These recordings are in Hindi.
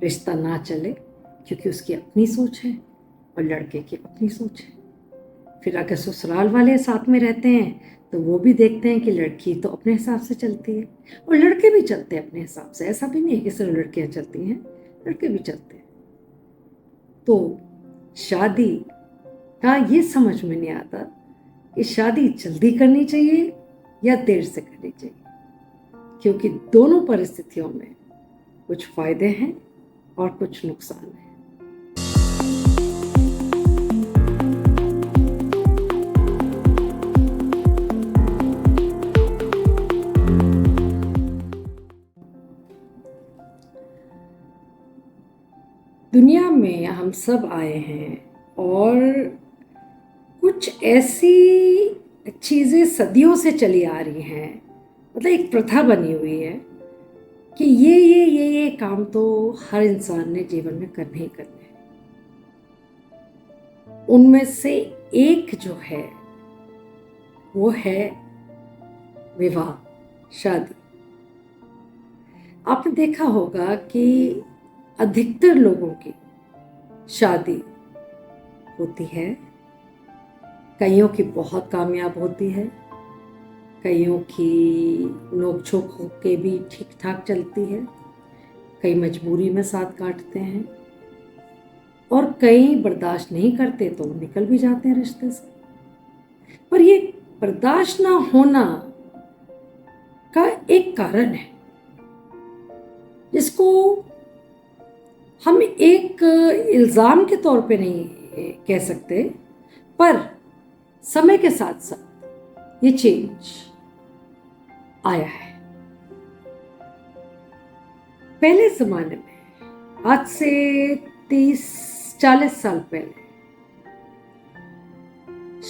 रिश्ता ना चले, क्योंकि उसकी अपनी सोच है और लड़के की अपनी सोच है। फिर अगर ससुराल वाले साथ में रहते हैं तो वो भी देखते हैं कि लड़की तो अपने हिसाब से चलती है और लड़के भी चलते हैं अपने हिसाब से। ऐसा भी नहीं है कि सिर्फ लड़कियां चलती हैं, लड़के भी चलते हैं। तो शादी का ये समझ में नहीं आता कि शादी जल्दी करनी चाहिए या देर से करनी चाहिए, क्योंकि दोनों परिस्थितियों में कुछ फायदे हैं और कुछ नुकसान है। दुनिया में हम सब आए हैं और कुछ ऐसी चीज़ें सदियों से चली आ रही हैं, मतलब एक प्रथा बनी हुई है कि ये काम तो हर इंसान ने जीवन में करने ही करने हैं। उनमें से एक जो है वो है विवाह, शादी। आपने देखा होगा कि अधिकतर लोगों की शादी होती है, कईयों की बहुत कामयाब होती है, कईयों की नोक झोंक होके भी ठीक ठाक चलती है, कई मजबूरी में साथ काटते हैं और कई बर्दाश्त नहीं करते तो निकल भी जाते हैं रिश्ते से। पर ये बर्दाश्त ना होना का एक कारण है जिसको हम एक इल्ज़ाम के तौर पे नहीं कह सकते, पर समय के साथ साथ ये चेंज आया है। पहले ज़माने में, आज से 30-40 साल पहले,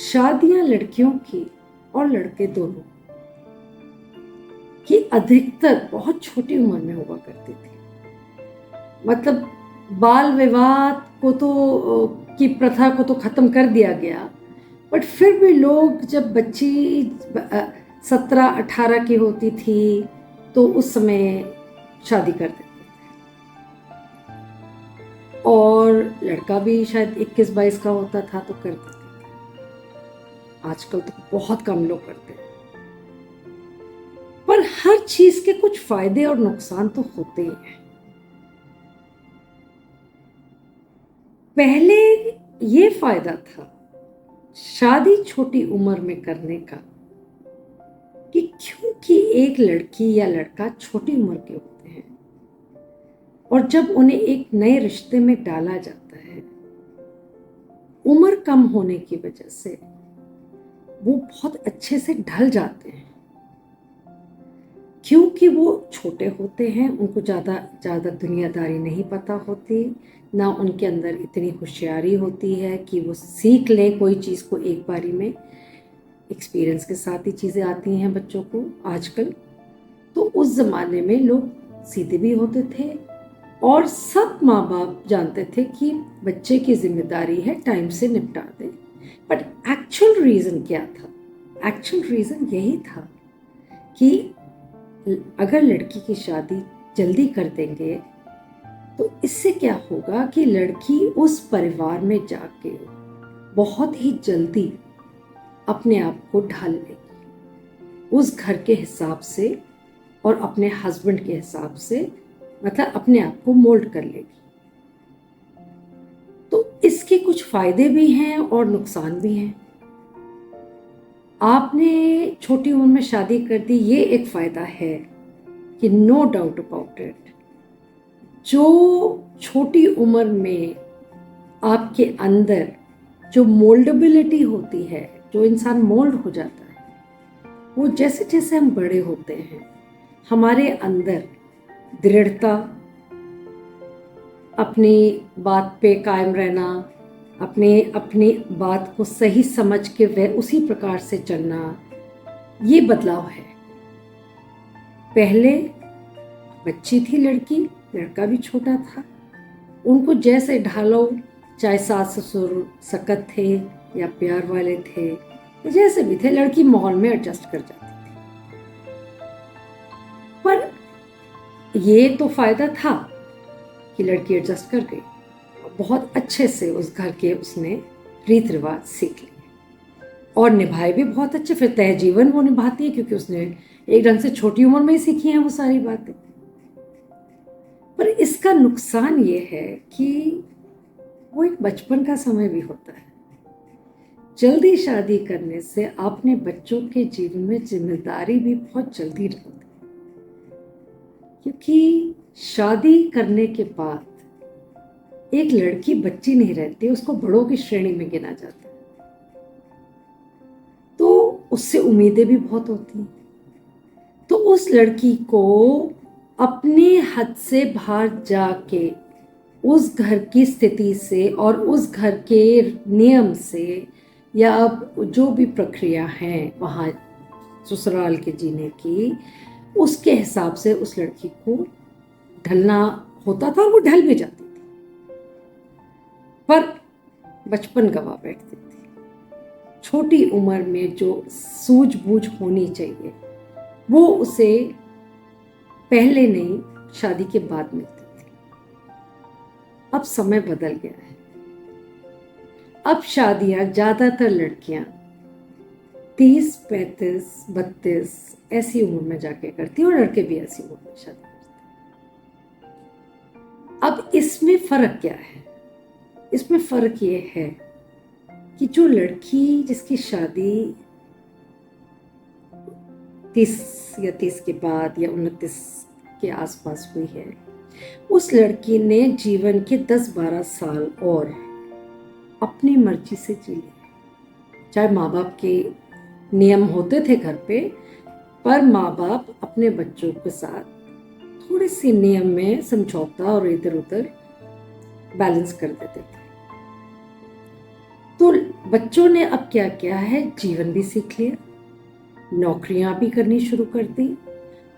शादियां लड़कियों की और लड़के दोनों की अधिकतर बहुत छोटी उम्र में हुआ करती थी। मतलब बाल विवाह को तो की प्रथा को तो खत्म कर दिया गया, बट फिर भी लोग जब बच्ची 17-18 की होती थी तो उस समय शादी कर देते थे, और लड़का भी शायद 21-22 का होता था तो कर देते थे। आजकल तो बहुत कम लोग करते हैं। पर हर चीज के कुछ फायदे और नुकसान तो होते ही हैं। पहले ये फायदा था शादी छोटी उम्र में करने का कि क्योंकि एक लड़की या लड़का छोटी उम्र के होते हैं और जब उन्हें एक नए रिश्ते में डाला जाता है, उम्र कम होने की वजह से वो बहुत अच्छे से ढल जाते हैं, क्योंकि वो छोटे होते हैं, उनको ज़्यादा दुनियादारी नहीं पता होती, ना उनके अंदर इतनी होशियारी होती है कि वो सीख लें कोई चीज़ को एक बारी में। एक्सपीरियंस के साथ ही चीज़ें आती हैं बच्चों को आजकल। तो उस ज़माने में लोग सीधे भी होते थे और सब माँ बाप जानते थे कि बच्चे की जिम्मेदारी है टाइम से निपटा दें। बट एक्चुअल रीज़न क्या था? एक्चुअल रीज़न यही था कि अगर लड़की की शादी जल्दी कर देंगे तो इससे क्या होगा कि लड़की उस परिवार में जाके बहुत ही जल्दी अपने आप को ढाल लेगी उस घर के हिसाब से और अपने हस्बैंड के हिसाब से, मतलब अपने आप को मोल्ड कर लेगी। तो इसके कुछ फायदे भी हैं और नुकसान भी हैं। आपने छोटी उम्र में शादी कर दी, ये एक फायदा है कि नो डाउट अबाउट इट, जो छोटी उम्र में आपके अंदर जो मोल्डेबिलिटी होती है, जो इंसान मोल्ड हो जाता है, वो जैसे जैसे हम बड़े होते हैं हमारे अंदर दृढ़ता, अपनी बात पे कायम रहना, अपनी बात को सही समझ के वह उसी प्रकार से चलना, ये बदलाव है। पहले बच्ची थी लड़की, लड़का भी छोटा था, उनको जैसे ढालो, चाहे सास ससुर सख्त थे या प्यार वाले थे, जैसे भी थे, लड़की माहौल में एडजस्ट कर जाती थी। पर ये तो फायदा था कि लड़की एडजस्ट कर गई और बहुत अच्छे से उस घर के उसने रीत रिवाज सीख लिए और निभाए भी बहुत अच्छे। फिर तय जीवन वो निभाती है क्योंकि उसने एक ढंग से छोटी उम्र में ही सीखी हैं वो सारी बातें। पर इसका नुकसान ये है कि वो एक बचपन का समय भी होता है। जल्दी शादी करने से अपने बच्चों के जीवन में जिम्मेदारी भी बहुत जल्दी रहती है, क्योंकि शादी करने के बाद एक लड़की बच्ची नहीं रहती, उसको बड़ों की श्रेणी में गिना जाता है। तो उससे उम्मीदें भी बहुत होती हैं। तो उस लड़की को अपने हद से बाहर जाके उस घर की स्थिति से और उस घर के नियम से या अब जो भी प्रक्रिया है वहाँ ससुराल के जीने की, उसके हिसाब से उस लड़की को ढलना होता था और वो ढल भी जाती थी। पर बचपन गवा बैठती थी। छोटी उम्र में जो सूझबूझ होनी चाहिए वो उसे पहले नहीं, शादी के बाद मिलती थी। अब समय बदल गया है। अब शादियां ज्यादातर लड़कियां 30, 35, 32 ऐसी उम्र में जाके करती हैं और लड़के भी ऐसी उम्र में शादी करते हैं। अब इसमें फर्क क्या है? इसमें फर्क ये है कि जो लड़की जिसकी शादी 30 या 30 के बाद या 29 के आसपास हुई है, उस लड़की ने जीवन के 10-12 साल और अपनी मर्जी से जी लिया। चाहे माँ बाप के नियम होते थे घर पे, पर माँ बाप अपने बच्चों के साथ थोड़े से नियम में समझौता और इधर उधर बैलेंस कर देते थे। तो बच्चों ने अब क्या किया है, जीवन भी सीख लिया, नौकरियां भी करनी शुरू कर दी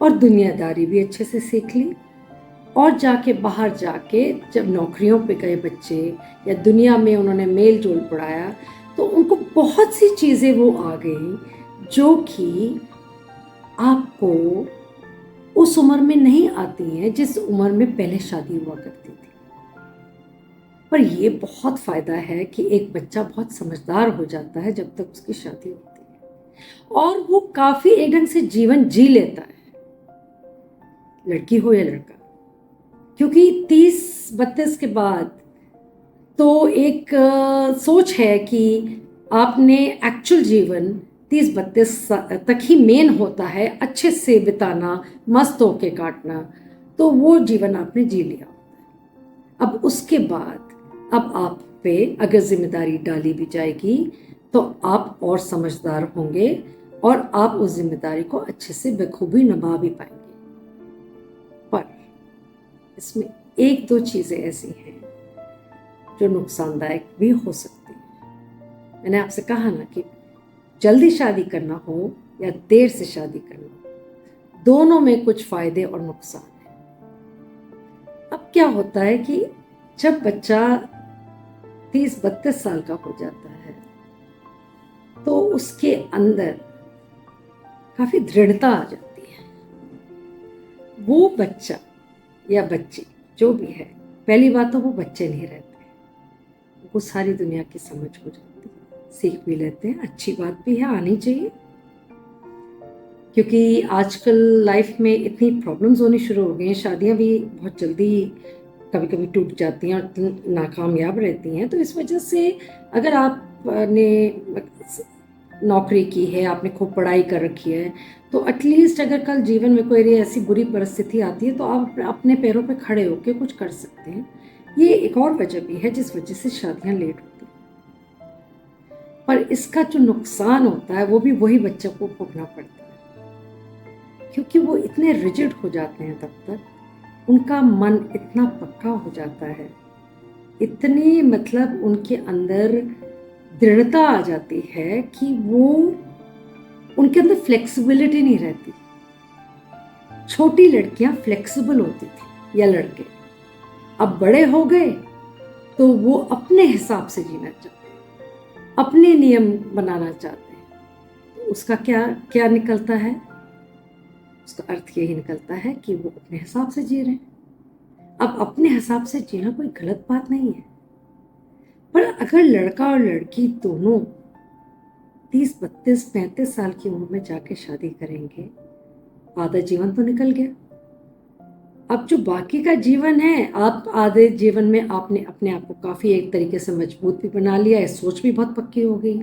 और दुनियादारी भी अच्छे से सीख ली। और जाके बाहर जाके जब नौकरियों पे गए बच्चे या दुनिया में उन्होंने मेल जोल बढ़ाया, तो उनको बहुत सी चीज़ें वो आ गई जो कि आपको उस उम्र में नहीं आती हैं जिस उम्र में पहले शादी हुआ करती थी। पर ये बहुत फ़ायदा है कि एक बच्चा बहुत समझदार हो जाता है जब तक उसकी शादी होती है और वो काफ़ी एक ढंग से जीवन जी लेता है, लड़की हो या लड़का। क्योंकि 30-32 के बाद तो एक सोच है कि आपने एक्चुअल जीवन 30-32 तक ही मेन होता है, अच्छे से बिताना, मस्त होके काटना, तो वो जीवन आपने जी लिया। अब उसके बाद अब आप पे अगर जिम्मेदारी डाली भी जाएगी तो आप और समझदार होंगे और आप उस जिम्मेदारी को अच्छे से बखूबी निभा भी पाएंगे। पर इसमें एक दो चीज़ें ऐसी हैं जो नुकसानदायक भी हो सकती हैं। मैंने आपसे कहा ना कि जल्दी शादी करना हो या देर से शादी करना हो, दोनों में कुछ फायदे और नुकसान हैं। अब क्या होता है कि जब बच्चा 30-32 साल का हो जाता है तो उसके अंदर काफी दृढ़ता आ जाती है। वो बच्चा या बच्ची जो भी है, पहली बात तो वो बच्चे नहीं रहते, वो सारी दुनिया की समझ हो जाती है, सीख भी लेते हैं, अच्छी बात भी है, आनी चाहिए। क्योंकि आजकल लाइफ में इतनी प्रॉब्लम्स होनी शुरू हो गई हैं, शादियां भी बहुत जल्दी कभी कभी टूट जाती हैं और नाकामयाब रहती हैं। तो इस वजह से अगर आपने नौकरी की है, आपने खूब पढ़ाई कर रखी है, तो एटलीस्ट अगर कल जीवन में कोई ऐसी बुरी परिस्थिति आती है तो आप अपने पैरों पे खड़े होकर कुछ कर सकते हैं। ये एक और वजह भी है जिस वजह से शादियां लेट होती हैं। पर इसका जो नुकसान होता है वो भी वही बच्चों को भोगना पड़ता है, क्योंकि वो इतने रिजिड हो जाते हैं, तब तक उनका मन इतना पक्का हो जाता है, इतनी मतलब उनके अंदर दृढ़ता आ जाती है कि वो उनके अंदर फ्लेक्सिबिलिटी नहीं रहती। छोटी लड़कियां फ्लेक्सिबल होती थी या लड़के, अब बड़े हो गए तो वो अपने हिसाब से जीना चाहते हैं, अपने नियम बनाना चाहते हैं। तो उसका क्या क्या निकलता है? उसका अर्थ यही निकलता है कि वो अपने हिसाब से जी रहे हैं। अब अपने हिसाब से जीना कोई गलत बात नहीं है, पर अगर लड़का और लड़की दोनों 30, 32, 35 साल की उम्र में जाके शादी करेंगे, आधा जीवन तो निकल गया। अब जो बाकी का जीवन है, आप आधे जीवन में आपने अपने आप को काफी एक तरीके से मजबूत भी बना लिया है, सोच भी बहुत पक्की हो गई।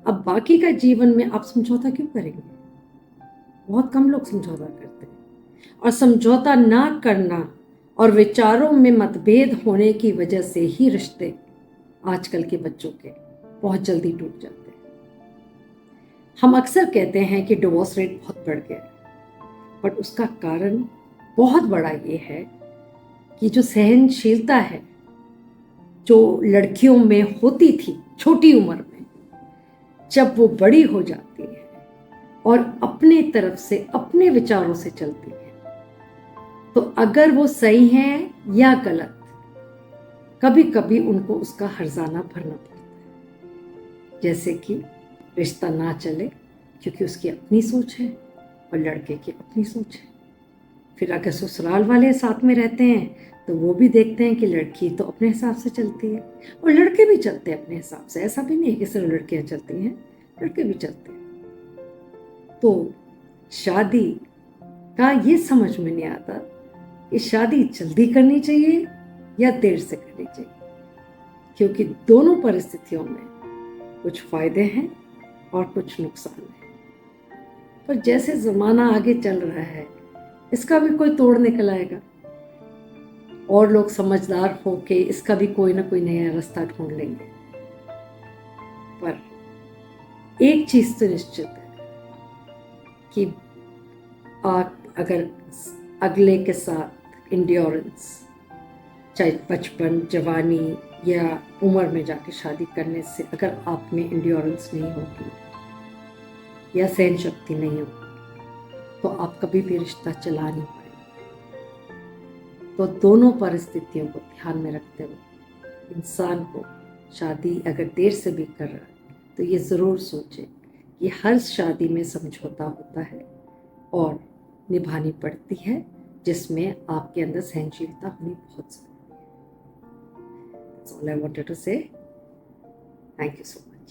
अब बाकी का जीवन में आप समझौता क्यों करेंगे? बहुत कम लोग समझौता करते हैं, और समझौता ना करना और विचारों में मतभेद होने की वजह से ही रिश्ते आजकल के बच्चों के बहुत जल्दी टूट जाते हैं। हम अक्सर कहते हैं कि डिवोर्स रेट बहुत बढ़ गया है, पर उसका कारण बहुत बड़ा ये है कि जो सहनशीलता है जो लड़कियों में होती थी छोटी उम्र में, जब वो बड़ी हो जाती है और अपने तरफ से अपने विचारों से चलती है, तो अगर वो सही है या गलत, कभी कभी उनको उसका हर्जाना भरना पड़ता है। जैसे कि रिश्ता ना चले क्योंकि उसकी अपनी सोच है और लड़के की अपनी सोच है। फिर अगर ससुराल वाले साथ में रहते हैं तो वो भी देखते हैं कि लड़की तो अपने हिसाब से चलती है और लड़के भी चलते हैं अपने हिसाब से। ऐसा भी नहीं है कि सिर्फ लड़कियां चलती हैं, लड़के भी चलते हैं। तो शादी का ये समझ में नहीं आता कि शादी जल्दी करनी चाहिए या देर से करनी चाहिए, क्योंकि दोनों परिस्थितियों में कुछ फायदे हैं और कुछ नुकसान है। पर जैसे ज़माना आगे चल रहा है, इसका भी कोई तोड़ निकल आएगा और लोग समझदार होके इसका भी कोई ना कोई नया रास्ता ढूंढ लेंगे। पर एक चीज तो निश्चित है कि आप अगर अगले के साथ इंड्योरेंस, चाहे बचपन, जवानी या उम्र में जाके शादी करने से अगर आप में इंड्योरेंस नहीं होगी या सहन शक्ति नहीं होगी, तो आप कभी भी रिश्ता चला नहीं पाएंगे। तो दोनों परिस्थितियों को ध्यान में रखते हुए इंसान को शादी अगर देर से भी कर रहा है तो ये ज़रूर सोचे कि हर शादी में समझौता होता है और निभानी पड़ती है, जिसमें आपके अंदर सहनशीलता होनी बहुत ज़रूरी है। That's all I wanted to say. Thank you so much.